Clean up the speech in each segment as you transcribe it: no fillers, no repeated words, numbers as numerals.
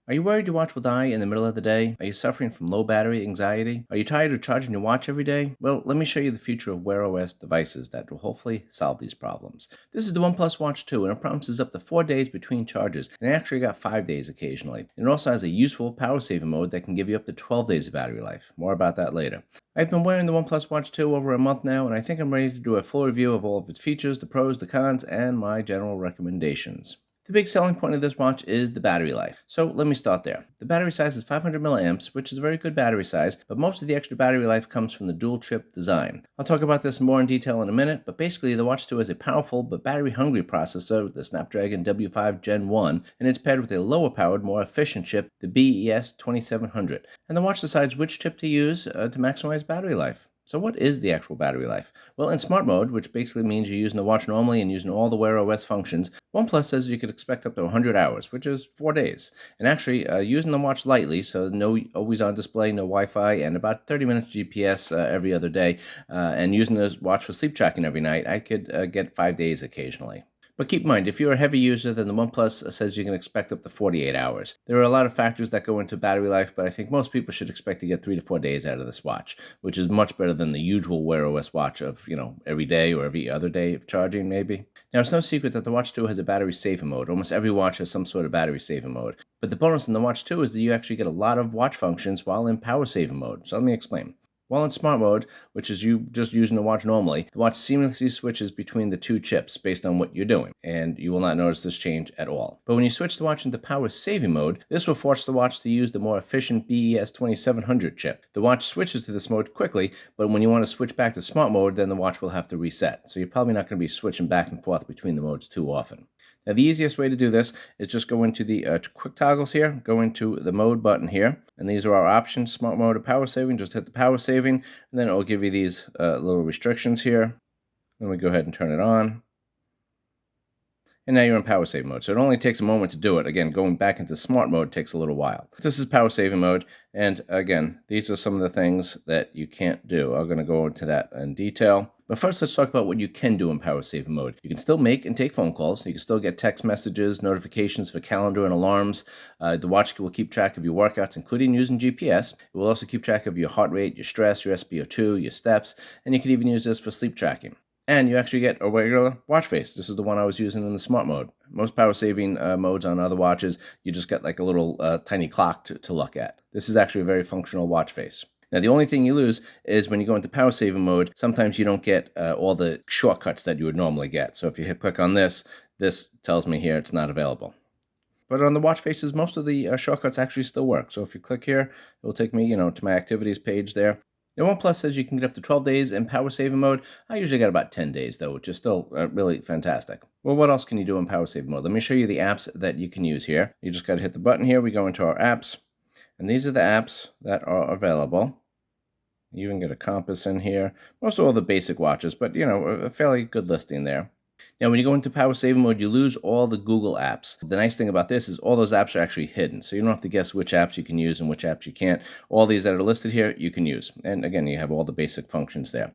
Are you worried your watch will die in the middle of the day? Are you suffering from low battery anxiety? Are you tired of charging your watch every day? Well, let me show you the future of WearOS devices that will hopefully solve these problems. This is the OnePlus Watch 2, and it promises up to 4 days between charges, and it actually got 5 days occasionally. And it also has a useful power saving mode that can give you up to 12 days of battery life. More about that later. I've been wearing the OnePlus Watch 2 over a month now, and I think I'm ready to do a full review of all of its features, the pros, the cons, and my general recommendations. The big selling point of this watch is the battery life. So let me start there. The battery size is 500 milliamps, which is a very good battery size, but most of the extra battery life comes from the dual chip design. I'll talk about this more in detail in a minute, but basically the Watch 2 has a powerful but battery-hungry processor with the Snapdragon W5 Gen 1, and it's paired with a lower-powered, more efficient chip, the BES 2700. And the watch decides which chip to use to maximize battery life. So what is the actual battery life? Well, in smart mode, which basically means you're using the watch normally and using all the WearOS functions, OnePlus says you could expect up to 100 hours, which is 4 days. And actually, using the watch lightly, so no always-on display, no Wi-Fi, and about 30 minutes GPS every other day, and using the watch for sleep tracking every night, I could get 5 days occasionally. But keep in mind, if you're a heavy user, then the OnePlus says you can expect up to 48 hours. There are a lot of factors that go into battery life, but I think most people should expect to get 3 to 4 days out of this watch, which is much better than the usual WearOS watch of, every day or every other day of charging, maybe. Now, it's no secret that the Watch 2 has a battery saving mode. Almost every watch has some sort of battery saving mode. But the bonus in the Watch 2 is that you actually get a lot of watch functions while in power saving mode. So let me explain. While in smart mode, which is you just using the watch normally, the watch seamlessly switches between the two chips based on what you're doing, and you will not notice this change at all. But when you switch the watch into power saving mode, this will force the watch to use the more efficient BES 2700 chip. The watch switches to this mode quickly, but when you want to switch back to smart mode, then the watch will have to reset. So you're probably not going to be switching back and forth between the modes too often. Now, the easiest way to do this is just go into the quick toggles here, go into the mode button here, and these are our options, smart mode or power saving. Just hit the power saving, and then it will give you these little restrictions here. Then we go ahead and turn it on. And now you're in power saving mode. So it only takes a moment to do it. Again, going back into smart mode takes a little while. This is power saving mode. And again, these are some of the things that you can't do. I'm going to go into that in detail. But first, let's talk about what you can do in power saving mode. You can still make and take phone calls. You can still get text messages, notifications for calendar and alarms. The watch will keep track of your workouts, including using GPS. It will also keep track of your heart rate, your stress, your SpO2, your steps, and you can even use this for sleep tracking. And you actually get a regular watch face. This is the one I was using in the smart mode. Most power saving modes on other watches, you just get like a little tiny clock to look at. This is actually a very functional watch face. Now, the only thing you lose is when you go into power saving mode, sometimes you don't get all the shortcuts that you would normally get. So if you click on this, this tells me here it's not available. But on the watch faces, most of the shortcuts actually still work. So if you click here, it will take me, to my activities page there. Now, OnePlus says you can get up to 12 days in power saving mode. I usually get about 10 days, though, which is still really fantastic. Well, what else can you do in power saving mode? Let me show you the apps that you can use here. You just got to hit the button here. We go into our apps, and these are the apps that are available. You even get a compass in here. Most of all the basic watches, but, a fairly good listing there. Now, when you go into power saving mode, you lose all the Google apps. The nice thing about this is all those apps are actually hidden, so you don't have to guess which apps you can use and which apps you can't. All these that are listed here, you can use. And again, you have all the basic functions there.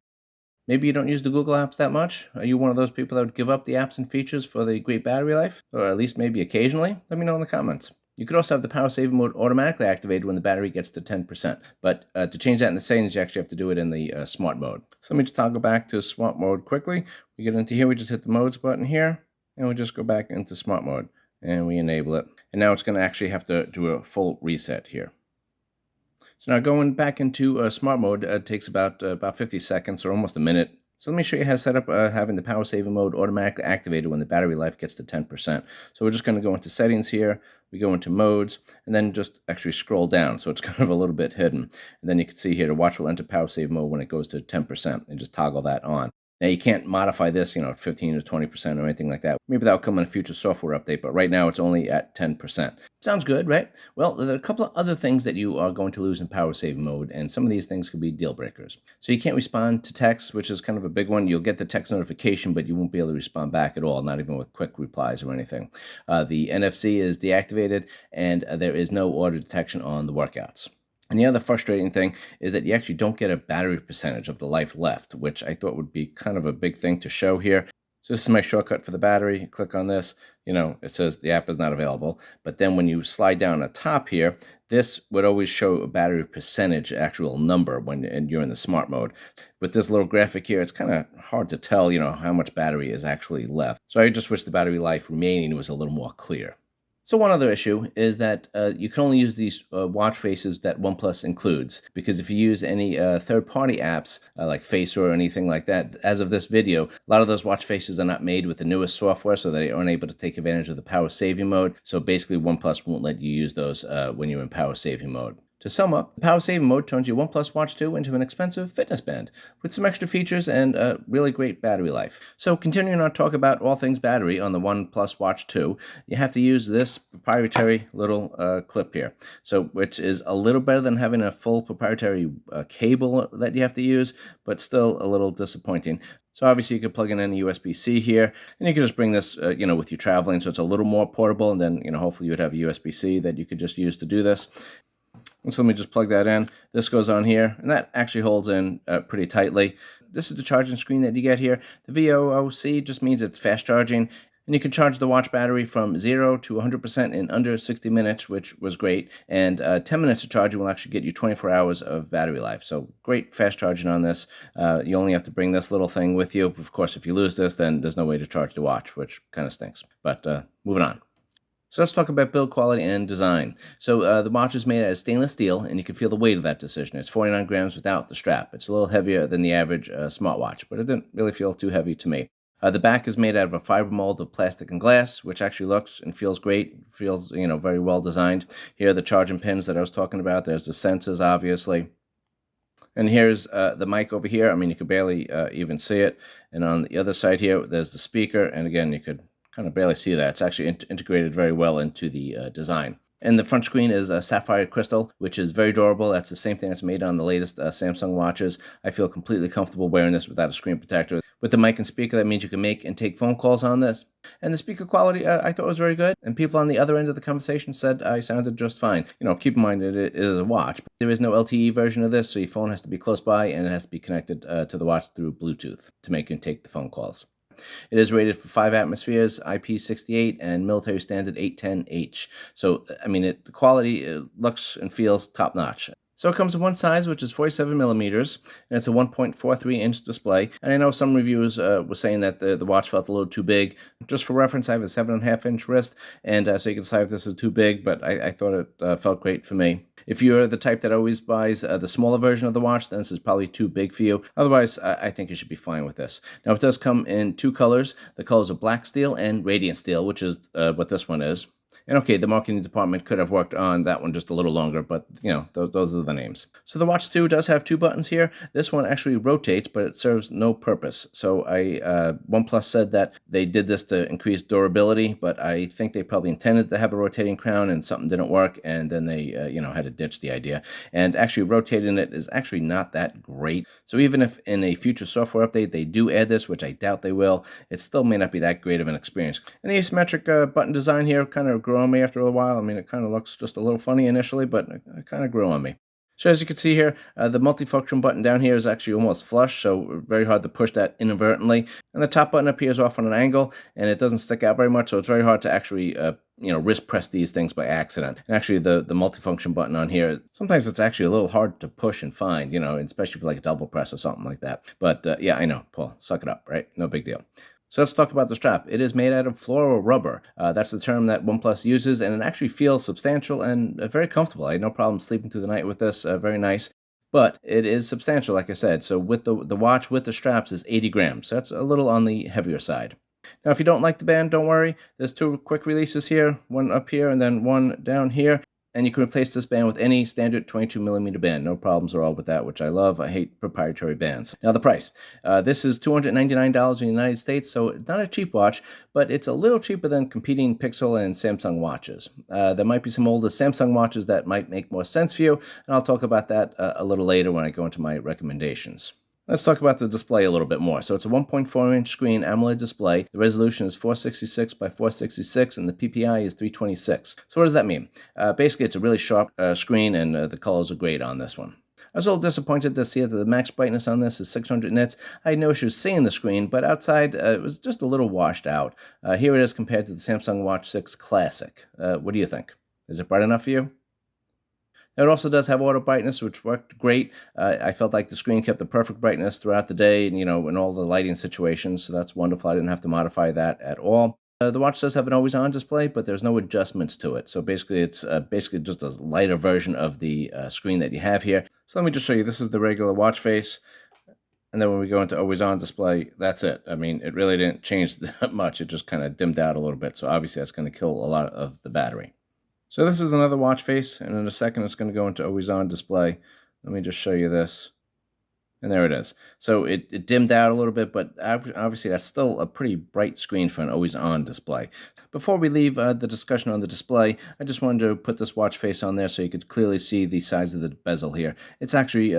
Maybe you don't use the Google apps that much. Are you one of those people that would give up the apps and features for the great battery life? Or at least maybe occasionally? Let me know in the comments. You could also have the power saving mode automatically activated when the battery gets to 10%. But to change that in the settings, you actually have to do it in the smart mode. So let me just toggle back to smart mode quickly. We get into here, we just hit the modes button here, and we just go back into smart mode, and we enable it. And now it's going to actually have to do a full reset here. So now going back into smart mode takes about 50 seconds or almost a minute. So let me show you how to set up having the power saving mode automatically activated when the battery life gets to 10%. So we're just going to go into settings here, we go into modes, and then just actually scroll down. So it's kind of a little bit hidden. And then you can see here the watch will enter power saving mode when it goes to 10%, and just toggle that on. Now, you can't modify this, at 15 or 20% or anything like that. Maybe that'll come in a future software update, but right now it's only at 10%. Sounds good, right? Well, there are a couple of other things that you are going to lose in power saving mode, and some of these things could be deal breakers. So you can't respond to text, which is kind of a big one. You'll get the text notification, but you won't be able to respond back at all, not even with quick replies or anything. The NFC is deactivated, and there is no auto detection on the workouts. And the other frustrating thing is that you actually don't get a battery percentage of the life left, which I thought would be kind of a big thing to show here. So this is my shortcut for the battery. You click on this, it says the app is not available. But then when you slide down the top here, this would always show a battery percentage actual number when you're in the smart mode. With this little graphic here, it's kind of hard to tell, how much battery is actually left. So I just wish the battery life remaining was a little more clear. So one other issue is that you can only use these watch faces that OnePlus includes, because if you use any third-party apps like Face or anything like that, as of this video, a lot of those watch faces are not made with the newest software, so they aren't able to take advantage of the power saving mode. So basically, OnePlus won't let you use those when you're in power saving mode. To sum up, the power saving mode turns your OnePlus Watch 2 into an expensive fitness band with some extra features and a really great battery life. So continuing our talk about all things battery on the OnePlus Watch 2, you have to use this proprietary little clip here, which is a little better than having a full proprietary cable that you have to use, but still a little disappointing. So obviously you could plug in any USB-C here, and you can just bring this, with you traveling, so it's a little more portable, and then, hopefully you would have a USB-C that you could just use to do this. So let me just plug that in. This goes on here, and that actually holds in pretty tightly. This is the charging screen that you get here. The VOC just means it's fast charging, and you can charge the watch battery from 0 to 100% in under 60 minutes, which was great. And 10 minutes of charging will actually get you 24 hours of battery life. So great fast charging on this. You only have to bring this little thing with you. Of course, if you lose this, then there's no way to charge the watch, which kind of stinks. But moving on. So let's talk about build quality and design. So the watch is made out of stainless steel, and you can feel the weight of that decision. It's 49 grams without the strap. It's a little heavier than the average smartwatch, but it didn't really feel too heavy to me. The back is made out of a fiber mold of plastic and glass, which actually looks and feels great. Feels, very well designed. Here are the charging pins that I was talking about. There's the sensors, obviously. And here's the mic over here. I mean, you could barely even see it. And on the other side here, there's the speaker. And again, you could kind of barely see that. It's actually integrated very well into the design. And the front screen is a sapphire crystal, which is very durable. That's the same thing that's made on the latest Samsung watches. I feel completely comfortable wearing this without a screen protector. With the mic and speaker, that means you can make and take phone calls on this. And the speaker quality, I thought was very good. And people on the other end of the conversation said I sounded just fine. Keep in mind that it is a watch. But there is no LTE version of this, so your phone has to be close by, and it has to be connected to the watch through Bluetooth to make and take the phone calls. It is rated for 5 atmospheres, IP68, and military standard 810H. So, the quality looks and feels top-notch. So it comes in one size, which is 47 millimeters, and it's a 1.43-inch display. And I know some reviewers were saying that the watch felt a little too big. Just for reference, I have a 7.5-inch wrist, and so you can decide if this is too big, but I thought it felt great for me. If you're the type that always buys the smaller version of the watch, then this is probably too big for you. Otherwise, I think you should be fine with this. Now, it does come in 2 colors. The colors are black steel and radiant steel, which is what this one is. And okay, the marketing department could have worked on that one just a little longer, but, those are the names. So the Watch 2 does have 2 buttons here. This one actually rotates, but it serves no purpose. So OnePlus said that they did this to increase durability, but I think they probably intended to have a rotating crown and something didn't work, and then they, had to ditch the idea. And actually rotating it is actually not that great. So even if in a future software update they do add this, which I doubt they will, it still may not be that great of an experience. And the asymmetric button design here kind of grew on me after a while. It kind of looks just a little funny initially, but it kind of grew on me. So as you can see here, the multifunction button down here is actually almost flush, so very hard to push that inadvertently. And the top button up here is off on an angle, and it doesn't stick out very much, so it's very hard to actually wrist press these things by accident. And actually the multifunction button on here, sometimes it's actually a little hard to push and find, especially for like a double press or something like that. But yeah, I know, Paul, suck it up, right? No big deal. So let's talk about the strap. It is made out of floral rubber. That's the term that OnePlus uses, and it actually feels substantial and very comfortable. I had no problem sleeping through the night with this. Very nice. But it is substantial, like I said. So with the watch with the straps is 80 grams. So that's a little on the heavier side. Now, if you don't like the band, don't worry. There's 2 quick releases here, one up here and then one down here. And you can replace this band with any standard 22mm band. No problems at all with that, which I love. I hate proprietary bands. Now, the price. This is $299 in the United States, so not a cheap watch, but it's a little cheaper than competing Pixel and Samsung watches. There might be some older Samsung watches that might make more sense for you, and I'll talk about that a little later when I go into my recommendations. Let's talk about the display a little bit more. So it's a 1.4-inch screen AMOLED display. The resolution is 466 by 466, and the PPI is 326. So what does that mean? Basically, it's a really sharp screen, and the colors are great on this one. I was a little disappointed to see that the max brightness on this is 600 nits. I had no issues seeing the screen, but outside it was just a little washed out. Here it is compared to the Samsung Watch 6 Classic. What do you think? Is it bright enough for you? It also does have auto brightness, which worked great. I felt like the screen kept the perfect brightness throughout the day, and, in all the lighting situations, so that's wonderful. I didn't have to modify that at all. The watch does have an always-on display, but there's no adjustments to it. So basically, it's basically just a lighter version of the screen that you have here. So let me just show you. This is the regular watch face. And then when we go into always-on display, that's it. I mean, it really didn't change that much. It just kind of dimmed out a little bit. So obviously, that's going to kill a lot of the battery. So this is another watch face, and in a second it's going to go into always-on display. Let me just show you this. And there it is. So it dimmed out a little bit, but obviously that's still a pretty bright screen for an always-on display. Before we leave the discussion on the display, I just wanted to put this watch face on there so you could clearly see the size of the bezel here. It's actually,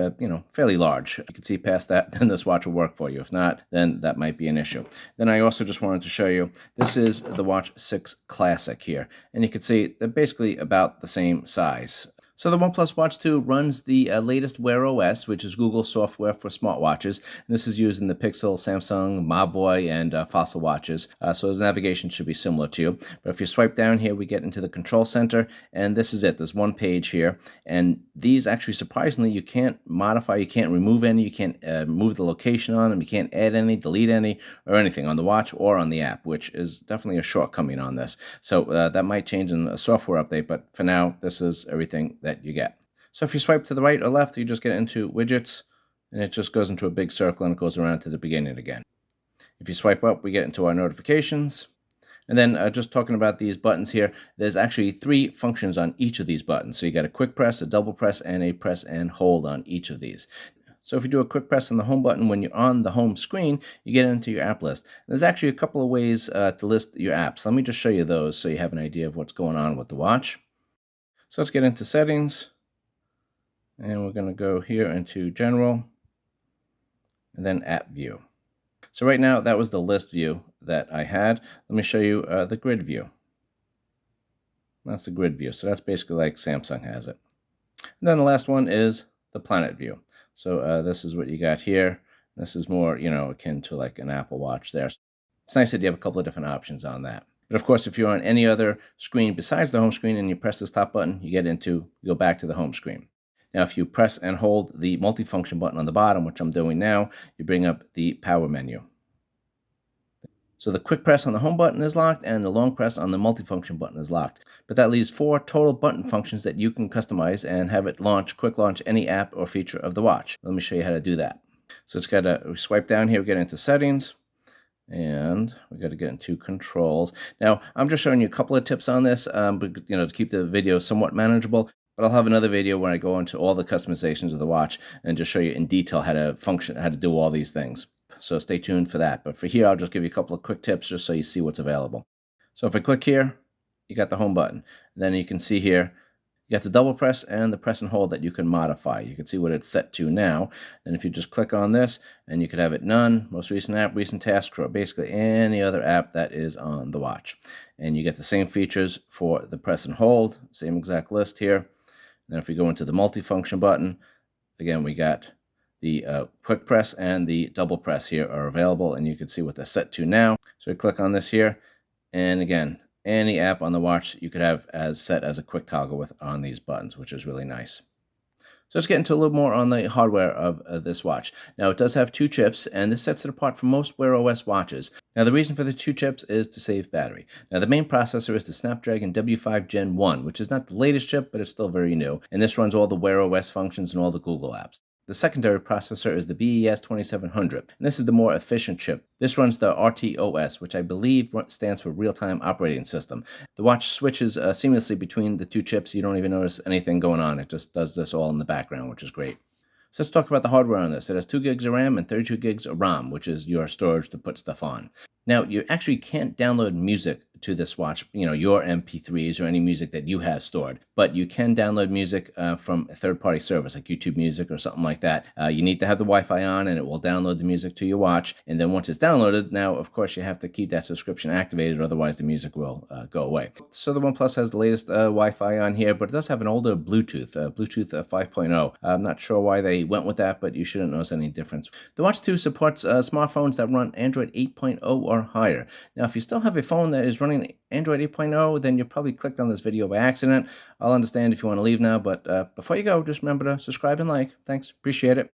fairly large. If you could see past that, then this watch will work for you. If not, then that might be an issue. Then I also just wanted to show you, this is the Watch 6 Classic here. And you can see they're basically about the same size. So the OnePlus Watch 2 runs the latest WearOS, which is Google software for smartwatches. And this is used in the Pixel, Samsung, Mavoy, and Fossil watches. So the navigation should be similar to you. But if you swipe down here, we get into the control center. And this is it. There's one page here. And these actually, surprisingly, you can't modify, you can't remove any, you can't move the location on them, you can't add any, delete any, or anything on the watch or on the app, which is definitely a shortcoming on this. So that might change in a software update, but for now, this is everything that you get. So if you swipe to the right or left, you just get into widgets, and it just goes into a big circle and it goes around to the beginning again. If you swipe up, we get into our notifications. And then just talking about these buttons here, there's actually 3 functions on each of these buttons. So you got a quick press, a double press, and a press and hold on each of these. So if you do a quick press on the home button when you're on the home screen, you get into your app list. There's actually a couple of ways to list your apps. Let me just show you those so you have an idea of what's going on with the watch. So let's get into settings, and we're going to go here into general, and then app view. So right now, that was the list view that I had. Let me show you the grid view. That's the grid view. So that's basically like Samsung has it. And then the last one is the planet view. So this is what you got here. This is more, akin to like an Apple Watch there. It's nice that you have a couple of different options on that. But of course, if you're on any other screen besides the home screen and you press this top button, you go back to the home screen. Now, if you press and hold the multifunction button on the bottom, which I'm doing now, you bring up the power menu. So the quick press on the home button is locked and the long press on the multifunction button is locked. But that leaves 4 total button functions that you can customize and have it quick launch any app or feature of the watch. Let me show you how to do that. So it's got to swipe down here, get into settings. And we got to get into controls. Now, I'm just showing you a couple of tips on this, to keep the video somewhat manageable. But I'll have another video where I go into all the customizations of the watch and just show you in detail how to do all these things. So stay tuned for that. But for here, I'll just give you a couple of quick tips just so you see what's available. So if I click here, you got the home button. And then you can see here, you got the double press and the press and hold that you can modify. You can see what it's set to now. And if you just click on this, and you could have it none, most recent app, recent tasks, or basically any other app that is on the watch. And you get the same features for the press and hold, same exact list here. And then if we go into the multifunction button, again, we got the quick press and the double press here are available, and you can see what they're set to now. So we click on this here, and again, any app on the watch you could have as set as a quick toggle on these buttons, which is really nice. So let's get into a little more on the hardware of this watch. Now, it does have 2 chips, and this sets it apart from most WearOS watches. Now, the reason for the 2 chips is to save battery. Now, the main processor is the Snapdragon W5 Gen 1, which is not the latest chip, but it's still very new. And this runs all the WearOS functions and all the Google apps. The secondary processor is the BES 2700, and this is the more efficient chip. This runs the RTOS, which I believe stands for Real-Time Operating System. The watch switches seamlessly between the 2 chips. You don't even notice anything going on. It just does this all in the background, which is great. So let's talk about the hardware on this. It has 2 gigs of RAM and 32 gigs of ROM, which is your storage to put stuff on. Now, you actually can't download music to this watch, your MP3s or any music that you have stored, but you can download music from a third-party service like YouTube Music or something like that. You need to have the Wi-Fi on, and it will download the music to your watch. And then once it's downloaded, now, of course, you have to keep that subscription activated, otherwise the music will go away. So the OnePlus has the latest Wi-Fi on here, but it does have an older Bluetooth 5.0. I'm not sure why they went with that, but you shouldn't notice any difference. The Watch 2 supports smartphones that run Android 8.0 or higher. Now, if you still have a phone that is running Android 8.0, then you probably clicked on this video by accident. I'll understand if you want to leave now, but before you go, just remember to subscribe and like. Thanks, appreciate it.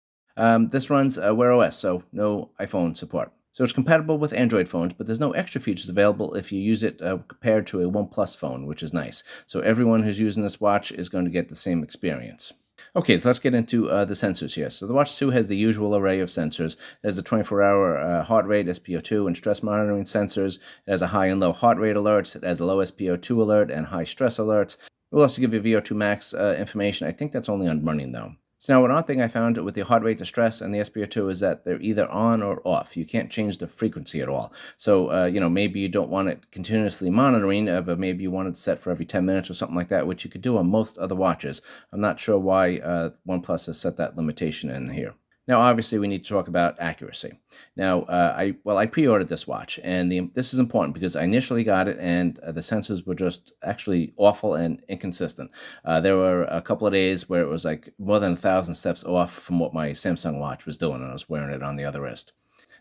This runs WearOS, so no iPhone support. So it's compatible with Android phones, but there's no extra features available if you use it compared to a OnePlus phone, which is nice. So everyone who's using this watch is going to get the same experience. Okay, so let's get into the sensors here. So the Watch 2 has the usual array of sensors. It has the 24-hour heart rate, SpO2, and stress monitoring sensors. It has a high and low heart rate alerts. It has a low SpO2 alert and high stress alerts. It will also give you VO2 max information. I think that's only on running, though. So now, one odd thing I found with the heart rate, the stress, and the SpO2 is that they're either on or off. You can't change the frequency at all. So, maybe you don't want it continuously monitoring, but maybe you want it set for every 10 minutes or something like that, which you could do on most other watches. I'm not sure why OnePlus has set that limitation in here. Now, obviously, we need to talk about accuracy. Now, I pre-ordered this watch, and this is important because I initially got it, and the sensors were just actually awful and inconsistent. There were a couple of days where it was like more than 1,000 steps off from what my Samsung watch was doing, and I was wearing it on the other wrist.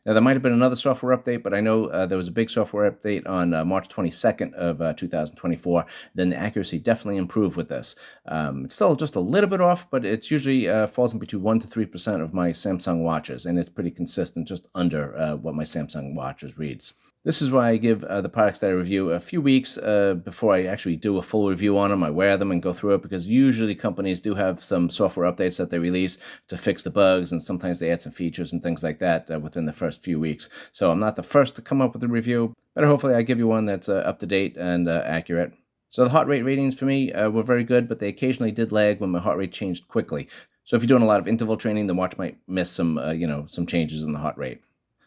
Now, there might have been another software update, but I know there was a big software update on March 22nd of 2024. Then the accuracy definitely improved with this. It's still just a little bit off, but it's usually falls in between 1 to 3% of my Samsung watches, and it's pretty consistent, just under what my Samsung watches reads. This is why I give the products that I review a few weeks before I actually do a full review on them. I wear them and go through it because usually companies do have some software updates that they release to fix the bugs, and sometimes they add some features and things like that within the first few weeks. So I'm not the first to come up with a review, but hopefully I give you one that's up to date and accurate. So the heart rate ratings for me were very good, but they occasionally did lag when my heart rate changed quickly. So if you're doing a lot of interval training, the watch might miss some changes in the heart rate.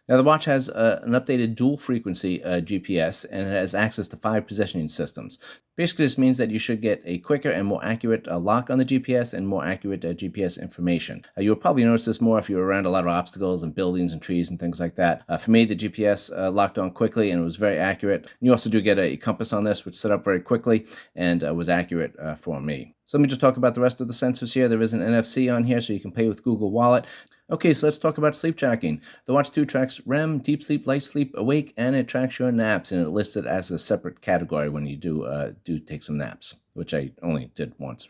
Now, the watch has an updated dual-frequency GPS, and it has access to 5 positioning systems. Basically, this means that you should get a quicker and more accurate lock on the GPS and more accurate GPS information. You'll probably notice this more if you're around a lot of obstacles and buildings and trees and things like that. For me, the GPS locked on quickly and it was very accurate. You also do get a compass on this, which set up very quickly and was accurate for me. So let me just talk about the rest of the sensors here. There is an NFC on here, so you can pay with Google Wallet. Okay, so let's talk about sleep tracking. The Watch 2 tracks REM, deep sleep, light sleep, awake, and it tracks your naps, and it lists it as a separate category when you do take some naps, which I only did once,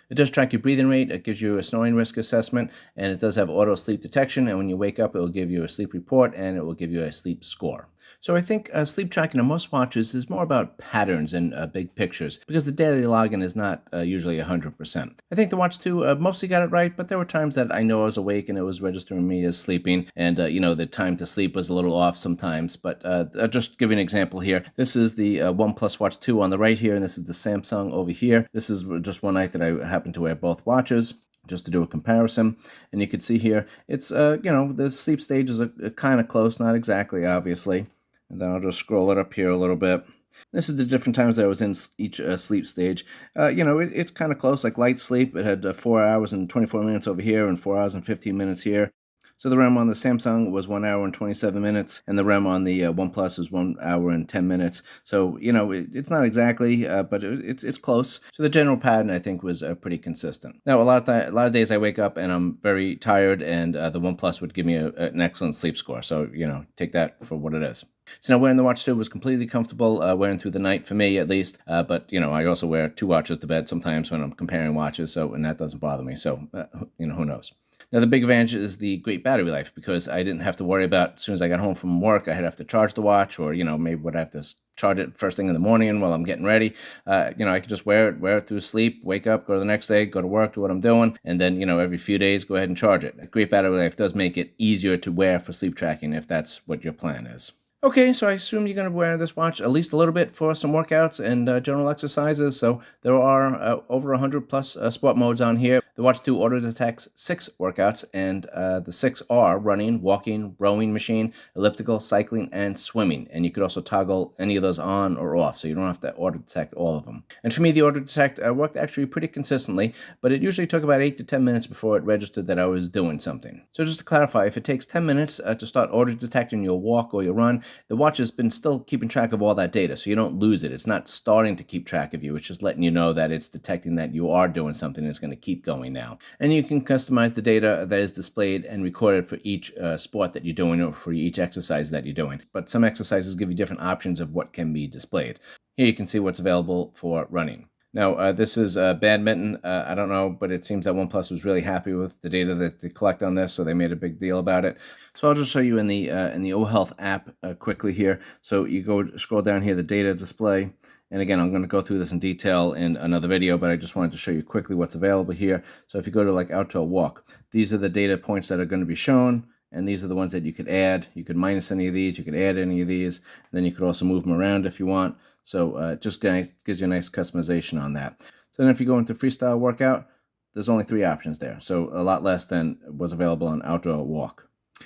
It does track your breathing rate. It gives you a snoring risk assessment, and it does have auto sleep detection, and when you wake up, it will give you a sleep report, and it will give you a sleep score. So I think sleep tracking on most watches is more about patterns and big pictures, because the daily login is not usually 100%. I think the Watch 2 mostly got it right, but there were times that I know I was awake and it was registering me as sleeping, and the time to sleep was a little off sometimes. But I'll just give you an example here. This is the OnePlus Watch 2 on the right here, and this is the Samsung over here. This is just one night that I happened to wear both watches, just to do a comparison. And you can see here, it's, the sleep stages are kind of close, not exactly, obviously. And then I'll just scroll it up here a little bit. This is the different times that I was in each sleep stage. It's kind of close, like light sleep. It had 4 hours and 24 minutes over here and 4 hours and 15 minutes here. So the REM on the Samsung was 1 hour and 27 minutes, and the REM on the OnePlus is 1 hour and 10 minutes. So, it's not exactly, but it's close. So the general pattern, I think, was pretty consistent. Now, a lot of days I wake up and I'm very tired, and the OnePlus would give me an excellent sleep score. So, take that for what it is. So now wearing the Watch 2 was completely comfortable, wearing through the night, for me at least. But, I also wear 2 watches to bed sometimes when I'm comparing watches, and that doesn't bother me. So, who knows? Now, the big advantage is the great battery life, because I didn't have to worry about, as soon as I got home from work, I'd have to charge the watch, or, maybe would have to charge it first thing in the morning while I'm getting ready. I could just wear it through sleep, wake up, go to the next day, go to work, do what I'm doing, and then, every few days, go ahead and charge it. A great battery life does make it easier to wear for sleep tracking if that's what your plan is. Okay, so I assume you're going to wear this watch at least a little bit for some workouts and general exercises. So there are over 100 plus sport modes on here. The Watch 2 auto detects 6 workouts, and the 6 are running, walking, rowing machine, elliptical, cycling, and swimming. And you could also toggle any of those on or off, so you don't have to auto detect all of them. And for me, the auto detect worked actually pretty consistently, but it usually took about 8 to 10 minutes before it registered that I was doing something. So just to clarify, if it takes 10 minutes to start auto detecting your walk or your run, the watch has been still keeping track of all that data, so you don't lose it. It's not starting to keep track of you. It's just letting you know that it's detecting that you are doing something, and it's going to keep going now. And you can customize the data that is displayed and recorded for each sport that you're doing or for each exercise that you're doing. But some exercises give you different options of what can be displayed. Here you can see what's available for running. Now, this is badminton. I don't know, but it seems that OnePlus was really happy with the data that they collect on this, so they made a big deal about it. So I'll just show you in the Ohealth app quickly here. So you go scroll down here, the data display. And again, I'm going to go through this in detail in another video, but I just wanted to show you quickly what's available here. So if you go to like outdoor walk, these are the data points that are going to be shown. And these are the ones that you could add. You could minus any of these. You could add any of these. And then you could also move them around if you want. So it just gives you a nice customization on that. So then if you go into freestyle workout, there's only 3 options there. So a lot less than was available on outdoor walk.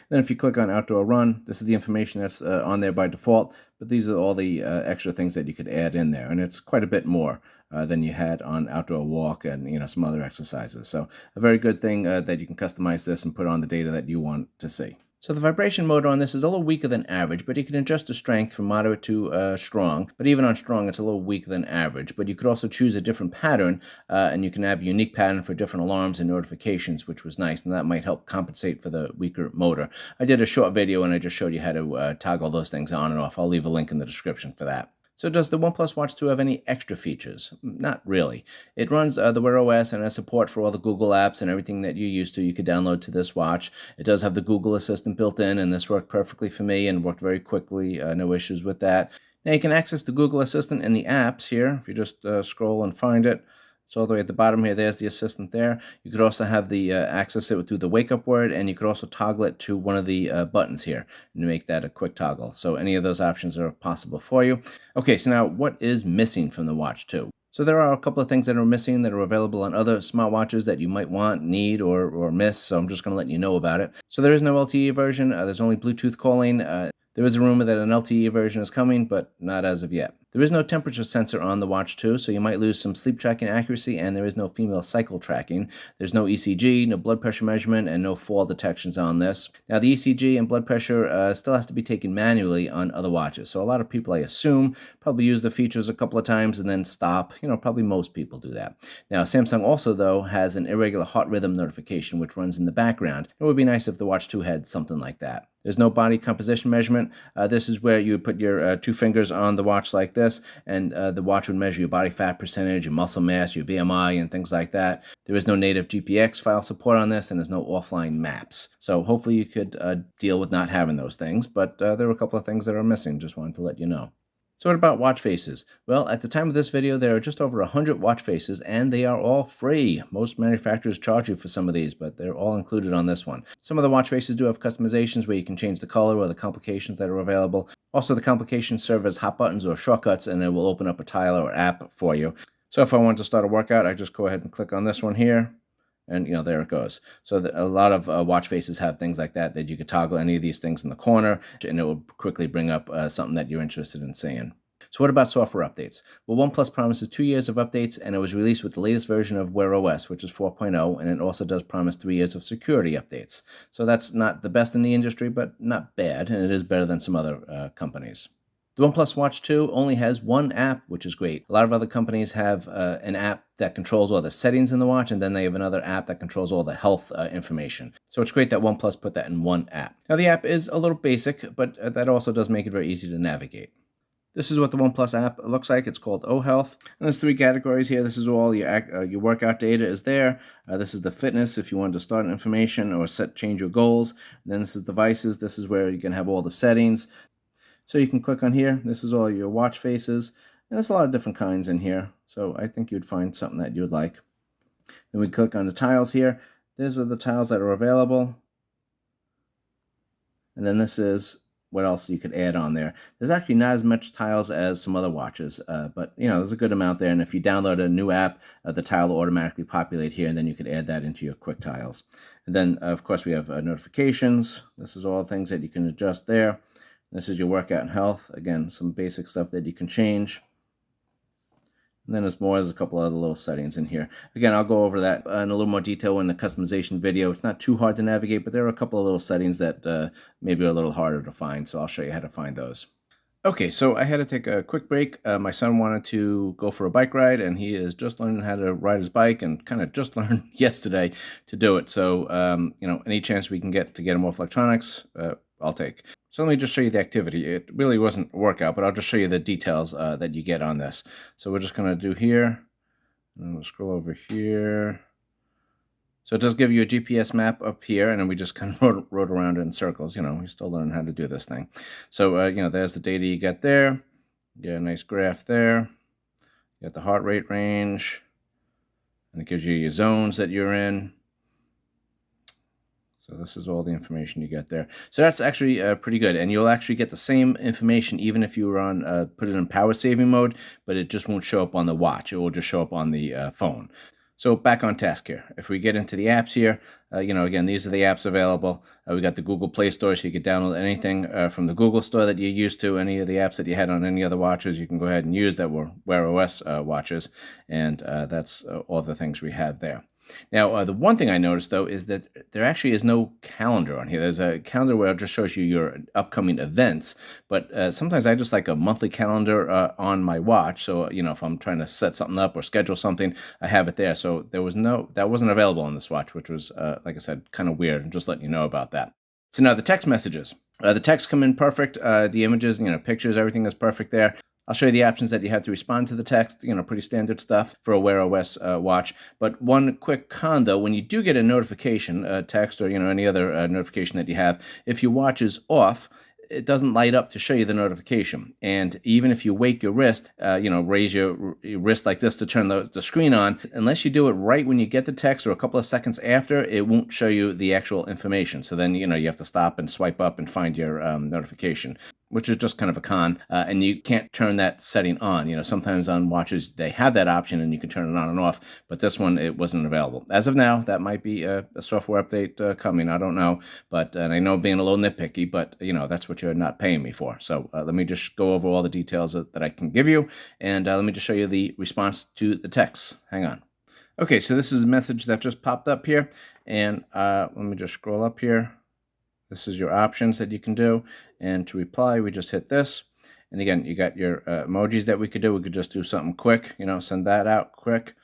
Then if you click on outdoor run, this is the information that's on there by default, but these are all the extra things that you could add in there, and it's quite a bit more than you had on outdoor walk and some other exercises. So a very good thing that you can customize this and put on the data that you want to see. So the vibration motor on this is a little weaker than average, but you can adjust the strength from moderate to strong. But even on strong, it's a little weaker than average. But you could also choose a different pattern, and you can have a unique pattern for different alarms and notifications, which was nice, and that might help compensate for the weaker motor. I did a short video, and I just showed you how to toggle those things on and off. I'll leave a link in the description for that. So does the OnePlus Watch 2 have any extra features? Not really. It runs the WearOS and has support for all the Google apps and everything that you're used to. You could download to this watch. It does have the Google Assistant built in, and this worked perfectly for me and worked very quickly. No issues with that. Now you can access the Google Assistant in the apps here. If you just scroll and find it. So all the way at the bottom here, there's the assistant there. You could also have the access it through the wake up word, and you could also toggle it to one of the buttons here and make that a quick toggle. So any of those options are possible for you. Okay, so now what is missing from the Watch 2? So there are a couple of things that are missing that are available on other smartwatches that you might want, need, or miss. So I'm just going to let you know about it. So there is no LTE version. There's only Bluetooth calling. There is a rumor that an LTE version is coming, but not as of yet. There is no temperature sensor on the Watch 2, so you might lose some sleep tracking accuracy, and there is no female cycle tracking. There's no ECG, no blood pressure measurement, and no fall detections on this. Now, the ECG and blood pressure still has to be taken manually on other watches, so a lot of people, I assume, probably use the features a couple of times and then stop. Probably most people do that. Now, Samsung also, though, has an irregular heart rhythm notification, which runs in the background. It would be nice if the Watch 2 had something like that. There's no body composition measurement. This is where you would put your 2 fingers on the watch like this, and the watch would measure your body fat percentage, your muscle mass, your BMI, and things like that. There is no native GPX file support on this, and there's no offline maps. So hopefully you could deal with not having those things, but there are a couple of things that are missing. Just wanted to let you know. So what about watch faces? Well, at the time of this video, there are just over 100 watch faces, and they are all free. Most manufacturers charge you for some of these, but they're all included on this one. Some of the watch faces do have customizations where you can change the color or the complications that are available. Also, the complications serve as hot buttons or shortcuts, and it will open up a tile or app for you. So if I want to start a workout, I just go ahead and click on this one here. And, there it goes. So a lot of watch faces have things like that you could toggle any of these things in the corner, and it will quickly bring up something that you're interested in seeing. So what about software updates? Well, OnePlus promises 2 years of updates, and it was released with the latest version of WearOS, which is 4.0, and it also does promise 3 years of security updates. So that's not the best in the industry, but not bad, and it is better than some other companies. The OnePlus Watch 2 only has one app, which is great. A lot of other companies have an app that controls all the settings in the watch, and then they have another app that controls all the health information. So it's great that OnePlus put that in one app. Now, the app is a little basic, but that also does make it very easy to navigate. This is what the OnePlus app looks like. It's called Ohealth. And there's 3 categories here. This is all your workout data is there. This is the fitness if you want to start information or change your goals. And then this is devices. This is where you can have all the settings. So you can click on here. This is all your watch faces. And there's a lot of different kinds in here. So I think you'd find something that you would like. Then we click on the tiles here. These are the tiles that are available. And then this is what else you could add on there. There's actually not as much tiles as some other watches, but there's a good amount there. And if you download a new app, the tile will automatically populate here, and then you could add that into your quick tiles. And then, of course, we have notifications. This is all things that you can adjust there. This is your workout and health. Again, some basic stuff that you can change. And then there's a couple other little settings in here. Again, I'll go over that in a little more detail in the customization video. It's not too hard to navigate, but there are a couple of little settings that maybe are a little harder to find, so I'll show you how to find those. Okay, so I had to take a quick break. My son wanted to go for a bike ride, and he is just learning how to ride his bike and kind of just learned yesterday to do it. So, any chance we can get him off electronics, I'll take. So let me just show you the activity. It really wasn't a workout, but I'll just show you the details that you get on this. So we're just going to do here, and we'll scroll over here. So it does give you a GPS map up here, and then we just kind of rode around in circles. We still learn how to do this thing. So, there's the data you get there. You get a nice graph there. You got the heart rate range, and it gives you your zones that you're in. So this is all the information you get there. So that's actually pretty good, and you'll actually get the same information even if you were on put it in power saving mode, but it just won't show up on the watch. It will just show up on the phone. So back on task here. If we get into the apps here, again, these are the apps available. We got the Google Play Store, so you could download anything from the Google Store that you're used to. Any of the apps that you had on any other watches, you can go ahead and use that were WearOS watches, and that's all the things we have there. Now, the one thing I noticed, though, is that there actually is no calendar on here. There's a calendar where it just shows you your upcoming events, but sometimes I just like a monthly calendar on my watch. So, if I'm trying to set something up or schedule something, I have it there. So that wasn't available on this watch, which was, like I said, kind of weird. I'm just letting you know about that. So now the text messages. The texts come in perfect. The images, pictures, everything is perfect there. I'll show you the options that you have to respond to the text, pretty standard stuff for a WearOS watch. But one quick con, though, when you do get a notification, a text or, any other notification that you have, if your watch is off, it doesn't light up to show you the notification. And even if you wake your wrist, raise your wrist like this to turn the screen on, unless you do it right when you get the text or a couple of seconds after, it won't show you the actual information. So then, you have to stop and swipe up and find your notification, which is just kind of a con, and you can't turn that setting on. Sometimes on watches, they have that option and you can turn it on and off, but this one, it wasn't available. As of now, that might be a software update coming, I don't know, and I know I'm being a little nitpicky, but that's what you're not paying me for. So let me just go over all the details that I can give you, and let me just show you the response to the text. Hang on. Okay, so this is a message that just popped up here, and let me just scroll up here. This is your options that you can do, and to reply, we just hit this. And again, you got your emojis that we could do. We could just do something quick, send that out quick.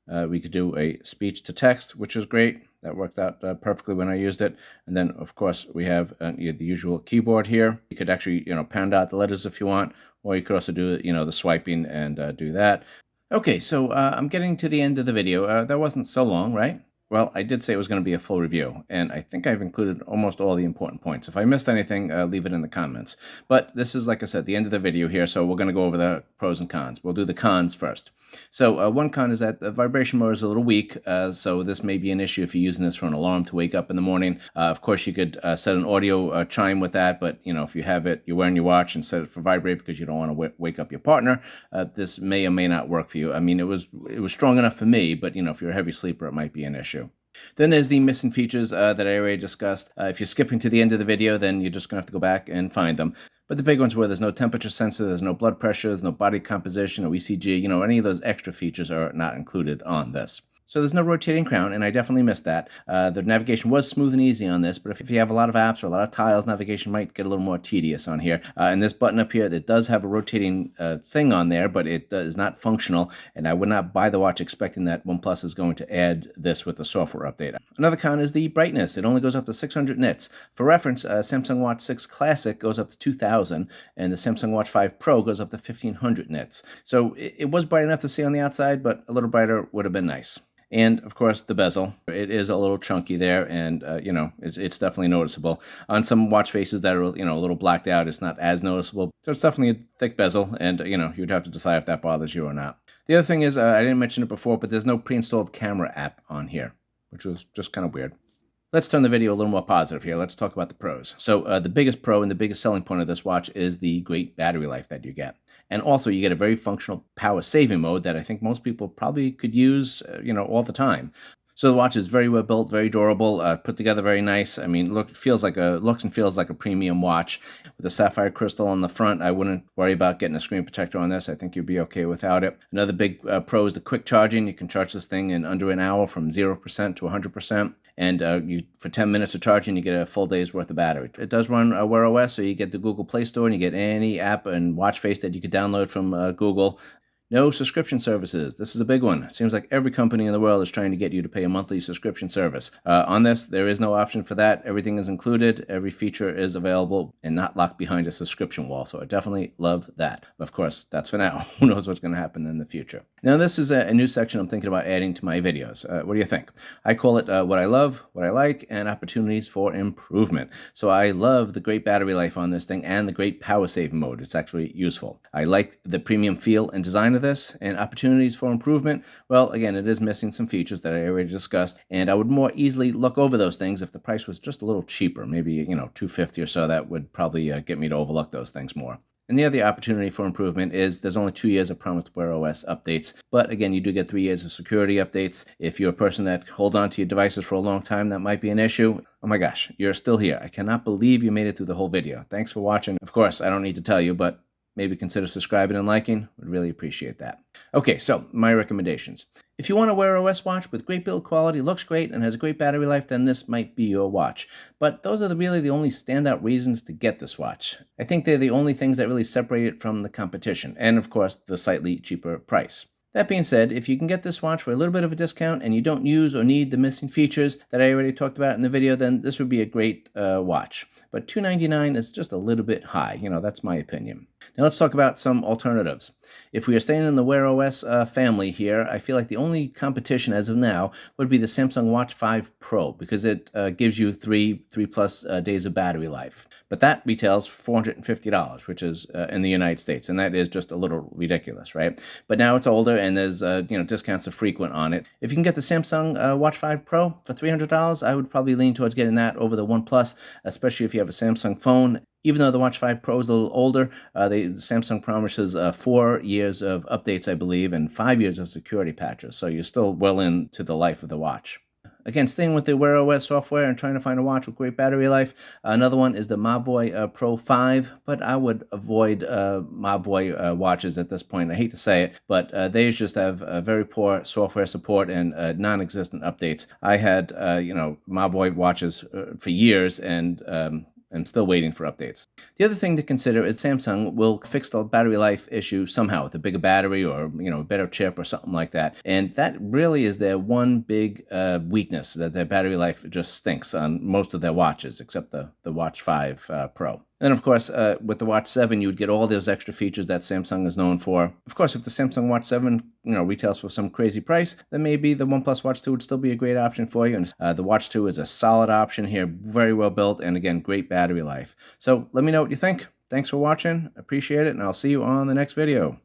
We could do a speech to text, which is great. That worked out perfectly when I used it. And then, of course, we have the usual keyboard here. You could actually, pound out the letters if you want, or you could also do, the swiping and do that. Okay, so I'm getting to the end of the video. That wasn't so long, right? Well, I did say it was going to be a full review, and I think I've included almost all the important points. If I missed anything, leave it in the comments. But this is, like I said, the end of the video here, so we're going to go over the pros and cons. We'll do the cons first. So one con is that the vibration motor is a little weak, so this may be an issue if you're using this for an alarm to wake up in the morning. Of course, you could set an audio chime with that, but if you have it, you're wearing your watch and set it for vibrate because you don't want to wake up your partner, this may or may not work for you. I mean, it was strong enough for me, but if you're a heavy sleeper, it might be an issue. Then there's the missing features that I already discussed. If you're skipping to the end of the video, then you're just going to have to go back and find them. But the big ones were there's no temperature sensor, there's no blood pressure, there's no body composition or ECG. Any of those extra features are not included on this. So there's no rotating crown, and I definitely missed that. The navigation was smooth and easy on this, but if you have a lot of apps or a lot of tiles, navigation might get a little more tedious on here. And this button up here, that does have a rotating thing on there, but it is not functional, and I would not buy the watch expecting that OnePlus is going to add this with the software update. Another con is the brightness. It only goes up to 600 nits. For reference, Samsung Watch 6 Classic goes up to 2000, and the Samsung Watch 5 Pro goes up to 1500 nits. So it was bright enough to see on the outside, but a little brighter would have been nice. And, of course, the bezel. It is a little chunky there, and, it's definitely noticeable. On some watch faces that are, a little blacked out, it's not as noticeable. So it's definitely a thick bezel, and, you'd have to decide if that bothers you or not. The other thing is, I didn't mention it before, but there's no pre-installed camera app on here, which was just kind of weird. Let's turn the video a little more positive here. Let's talk about the pros. So the biggest pro and the biggest selling point of this watch is the great battery life that you get. And also you get a very functional power saving mode that I think most people probably could use, all the time. So the watch is very well built, very durable, put together very nice. I mean, looks and feels like a premium watch with a sapphire crystal on the front. I wouldn't worry about getting a screen protector on this. I think you'd be okay without it. Another big pro is the quick charging. You can charge this thing in under an hour from 0% to 100%. And for 10 minutes of charging, you get a full day's worth of battery. It does run WearOS, so you get the Google Play Store, and you get any app and watch face that you could download from Google. No subscription services. This is a big one. It seems like every company in the world is trying to get you to pay a monthly subscription service. On this, there is no option for that. Everything is included. Every feature is available and not locked behind a subscription wall. So I definitely love that. Of course, that's for now. Who knows what's going to happen in the future. Now, this is a new section I'm thinking about adding to my videos. What do you think? I call it what I love, what I like, and opportunities for improvement. So I love the great battery life on this thing and the great power saving mode. It's actually useful. I like the premium feel and design of this, and opportunities for improvement. Well, again, it is missing some features that I already discussed, and I would more easily look over those things if the price was just a little cheaper, maybe $250 or so. That would probably get me to overlook those things more. And the other opportunity for improvement is there's only 2 years of promised WearOS updates. But again, you do get 3 years of security updates. If you're a person that holds on to your devices for a long time, that might be an issue. Oh my gosh, you're still here. I cannot believe you made it through the whole video. Thanks for watching. Of course, I don't need to tell you, but maybe consider subscribing and liking. Would really appreciate that. Okay, so my recommendations. If you want a WearOS watch with great build quality, looks great, and has a great battery life, then this might be your watch. But those are really the only standout reasons to get this watch. I think they're the only things that really separate it from the competition, and of course, the slightly cheaper price. That being said, if you can get this watch for a little bit of a discount and you don't use or need the missing features that I already talked about in the video, then this would be a great watch. But $299 is just a little bit high. That's my opinion. Now let's talk about some alternatives. If we are staying in the WearOS family here, I feel like the only competition as of now would be the Samsung Watch 5 Pro, because it gives you three plus days of battery life. But that retails $450, which is in the United States, and that is just a little ridiculous, right? But now it's older, and there's discounts are frequent on it. If you can get the Samsung Watch 5 Pro for $300, I would probably lean towards getting that over the OnePlus, especially if you have a Samsung phone. Even though the Watch 5 Pro is a little older, Samsung promises 4 years of updates, I believe, and 5 years of security patches, so you're still well into the life of the watch. Again, staying with the WearOS software and trying to find a watch with great battery life. Another one is the Mavoi Pro 5, but I would avoid Mavoi watches at this point. I hate to say it, but they just have very poor software support and non-existent updates. I had, Mavoi watches for years, and I'm still waiting for updates. The other thing to consider is Samsung will fix the battery life issue somehow with a bigger battery or a better chip or something like that. And that really is their one big weakness, that their battery life just stinks on most of their watches except the Watch 5 Pro. And of course, with the Watch 7, you would get all those extra features that Samsung is known for. Of course, if the Samsung Watch 7, retails for some crazy price, then maybe the OnePlus Watch 2 would still be a great option for you. And the Watch 2 is a solid option here, very well built, and again, great battery life. So let me know what you think. Thanks for watching. Appreciate it, and I'll see you on the next video.